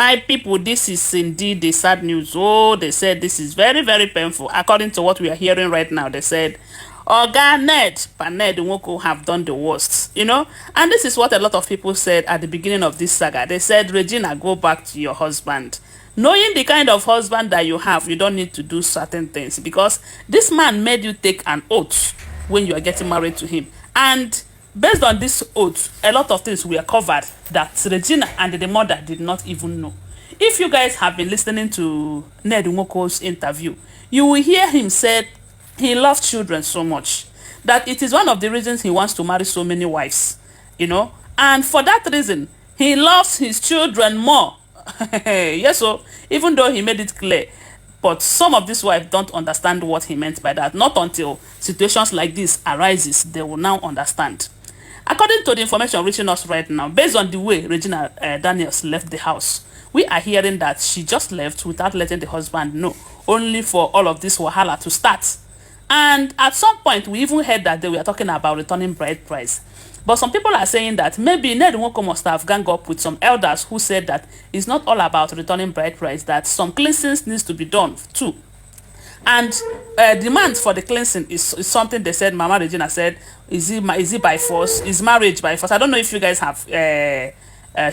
My people, this is indeed the sad news. Oh, they said this is very, very painful. According to what we are hearing right now, they said, Oga Ned, Ned Nwoko have done the worst, And this is what a lot of people said at the beginning of this saga. They said, Regina, go back to your husband. Knowing the kind of husband that you have, you don't need to do certain things because this man made you take an oath when you are getting married to him. And based on this oath, a lot of things were covered that Regina and the mother did not even know. If you guys have been listening to Ned Nwoko's interview, you will hear him say he loves children so much that it is one of the reasons he wants to marry so many wives, And for that reason, he loves his children more. Yes, so even though he made it clear, but some of these wives don't understand what he meant by that. Not until situations like this arises, they will now understand. According to the information reaching us right now, based on the way Regina Daniels left the house, we are hearing that she just left without letting the husband know, only for all of this wahala to start. And at some point, we even heard that they were talking about returning bride price. But some people are saying that maybe Ned Nwoko must have ganged up with some elders who said that it's not all about returning bride price, that some cleansings needs to be done too. And demand for the cleansing is something they said, Mama Regina said, is it by force? Is marriage by force? I don't know if you guys have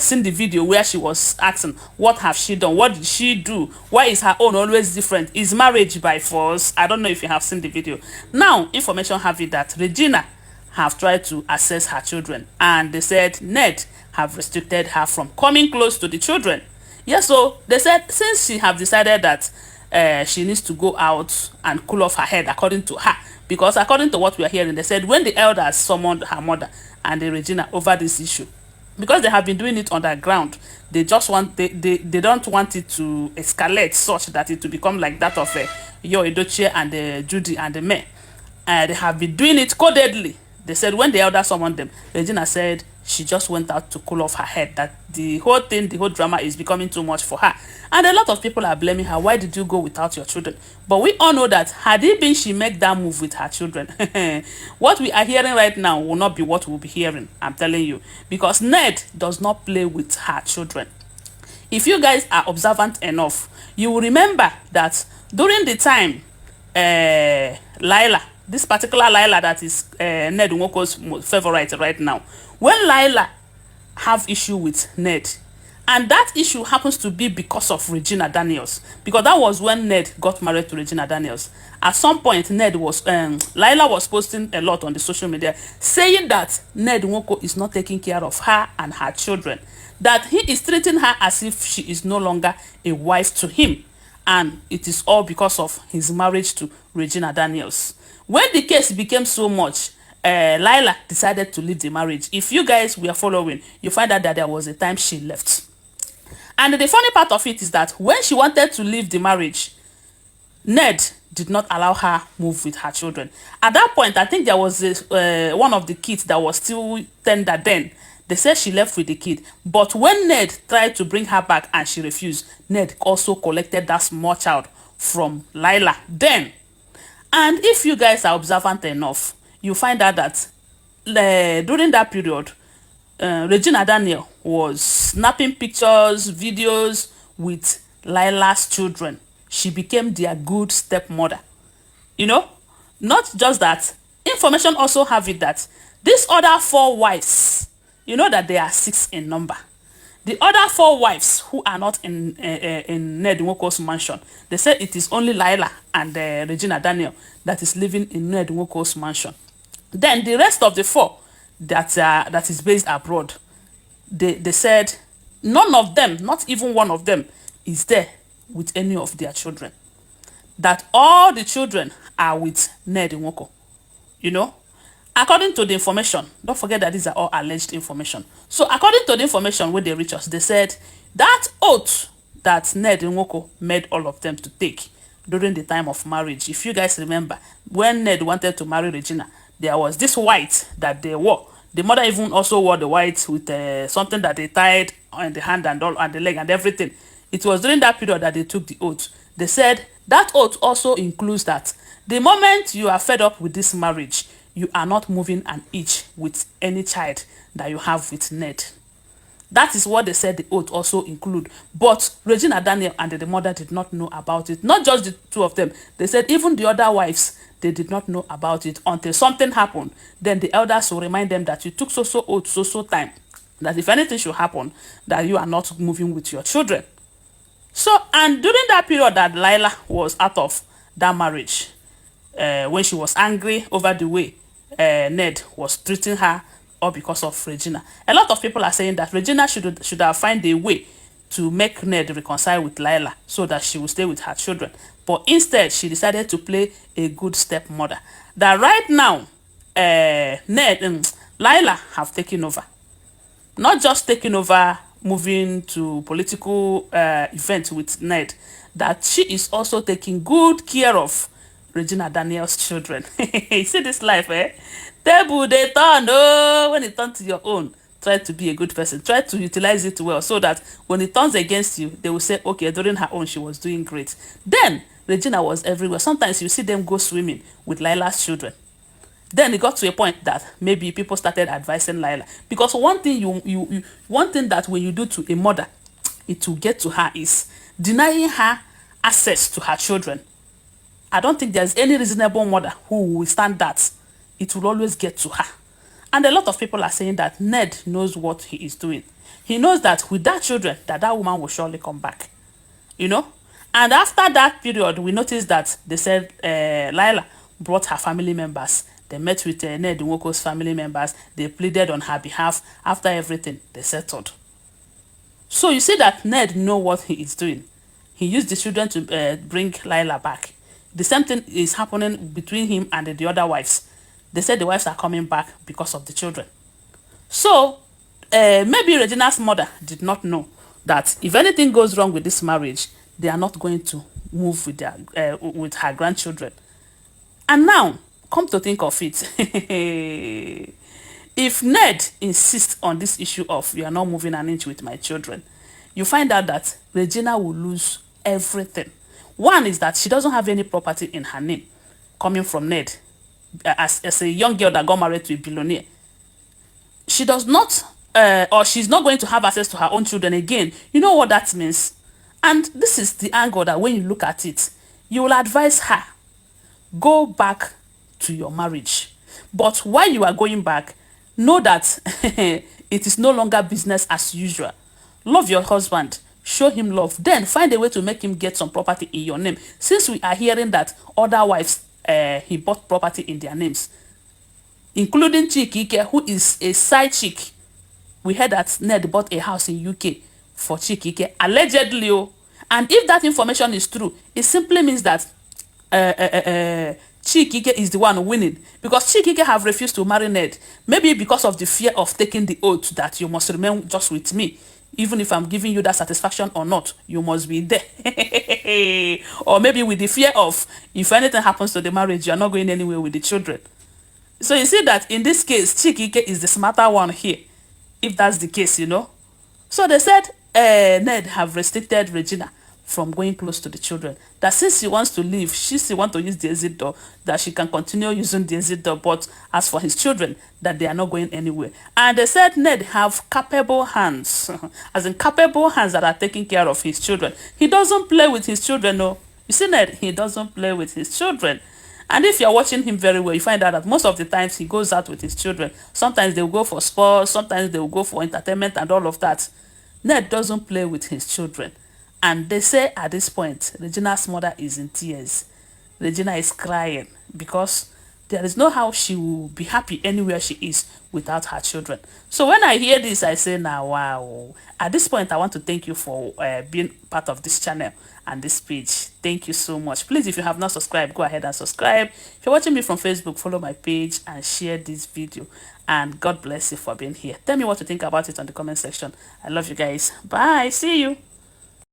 seen the video where she was asking, what have she done? What did she do? Why is her own always different? Is marriage by force? I don't know if you have seen the video. Now, information have it that Regina have tried to assess her children, and they said Ned have restricted her from coming close to the children. Yeah, so they said since she have decided that she needs to go out and cool off her head, according to her, because according to what we are hearing, they said when the elders summoned her mother and the Regina over this issue, because they have been doing it underground, they just want they don't want it to escalate such that it will become like that of Yo Edochie and Judy and the May. They have been doing it codedly. They said when the elder summoned them, Regina said she just went out to cool off her head, that the whole thing, the whole drama is becoming too much for her. And a lot of people are blaming her. Why did you go without your children? But we all know that had it been she make that move with her children, what we are hearing right now will not be what we'll be hearing, I'm telling you. Because Ned does not play with her children. If you guys are observant enough, you will remember that during the time Lila, this particular Lila that is Ned Nwoko's favorite right now, when Lila have issue with Ned, and that issue happens to be because of Regina Daniels, because that was when Ned got married to Regina Daniels. At some point, Lila was posting a lot on the social media saying that Ned Nwoko is not taking care of her and her children, that he is treating her as if she is no longer a wife to him, and it is all because of his marriage to Regina Daniels. When the case became so much, Lila decided to leave the marriage. If you guys were following, you find out that there was a time she left. And the funny part of it is that when she wanted to leave the marriage, Ned did not allow her move with her children. At that point, I think there was one of the kids that was still tender then. They said she left with the kid. But when Ned tried to bring her back and she refused, Ned also collected that small child from Lila then. And if you guys are observant enough, you find out that during that period, Regina Daniel was snapping pictures, videos with Lila's children. She became their good stepmother. Not just that, information also have it that these other 4 wives, that they are 6 in number. The other 4 wives who are not in Ned Nwoko's mansion, they said it is only Lila and Regina Daniel that is living in Ned Nwoko's mansion. Then the rest of the 4 that is based abroad, they said none of them, not even one of them, is there with any of their children. That all the children are with Ned Nwoko. According to the information, don't forget that these are all alleged information. So according to the information when they reach us, they said that oath that Ned Nwoko made all of them to take during the time of marriage. If you guys remember, when Ned wanted to marry Regina, there was this white that they wore. The mother even also wore the white with something that they tied on the hand and all, and the leg and everything. It was during that period that they took the oath. They said that oath also includes that the moment you are fed up with this marriage, you are not moving an inch with any child that you have with Ned. That is what they said the oath also include. But Regina Daniel and the mother did not know about it. Not just the two of them. They said even the other wives, they did not know about it until something happened. Then the elders will remind them that you took so oath, so time, that if anything should happen, that you are not moving with your children. So, and during that period that Lila was out of that marriage, when she was angry over the way Ned was treating her, all because of Regina. A lot of people are saying that Regina should have found a way to make Ned reconcile with Lila so that she will stay with her children. But instead, she decided to play a good stepmother. That right now, Lila have taken over. Not just taking over, moving to political events with Ned, that she is also taking good care of Regina Daniel's children. You see this life, eh? Table they turn, oh, when it turns to your own, try to be a good person. Try to utilize it well so that when it turns against you, they will say, okay, during her own, she was doing great. Then, Regina was everywhere. Sometimes you see them go swimming with Lila's children. Then it got to a point that maybe people started advising Lila. Because one thing one thing that when you do to a mother, it will get to her is denying her access to her children. I don't think there's any reasonable mother who will stand that. It will always get to her. And a lot of people are saying that Ned knows what he is doing. He knows that with that children, that woman will surely come back. You know? And after that period, we noticed that they said Lila brought her family members. They met with Ned Nwoko's family members. They pleaded on her behalf. After everything, they settled. So you see that Ned know what he is doing. He used the children to bring Lila back. The same thing is happening between him and the other wives. They said the wives are coming back because of the children. So maybe Regina's mother did not know that if anything goes wrong with this marriage, they are not going to move with with her grandchildren. And now, come to think of it, if Ned insists on this issue of you are not moving an inch with my children, you find out that Regina will lose everything. One is that she doesn't have any property in her name coming from Ned. As a young girl that got married to a billionaire, she does not, or she's not going to have access to her own children again. You know what that means? And this is the angle that when you look at it, you will advise her, go back to your marriage. But while you are going back, know that it is no longer business as usual. Love your husband. Show him love. Then find a way to make him get some property in your name. Since we are hearing that other wives, he bought property in their names, including Chikike, who is a side chick. We heard that Ned bought a house in UK for Chikike, allegedly. And if that information is true, it simply means that Chikike is the one winning, because Chikike have refused to marry Ned. Maybe because of the fear of taking the oath that you must remain just with me. Even if I'm giving you that satisfaction or not, you must be there. Or maybe with the fear of, if anything happens to the marriage, you're not going anywhere with the children. So you see that in this case, Chikike is the smarter one here, if that's the case, you know. So they said Ned have restricted Regina from going close to the children. That since she wants to leave, she still wants to use the exit door, that she can continue using the exit door. But as for his children, that they are not going anywhere. And they said Ned have capable hands, as in capable hands that are taking care of his children. He doesn't play with his children, no. You see Ned, he doesn't play with his children. And if you're watching him very well, you find out that most of the times he goes out with his children. Sometimes they will go for sports, sometimes they will go for entertainment and all of that. Ned doesn't play with his children. And they say at this point, Regina's mother is in tears. Regina is crying because there is no how she will be happy anywhere she is without her children. So when I hear this, I say, now, wow. At this point, I want to thank you for being part of this channel and this page. Thank you so much. Please, if you have not subscribed, go ahead and subscribe. If you're watching me from Facebook, follow my page and share this video. And God bless you for being here. Tell me what you think about it on the comment section. I love you guys. Bye. See you.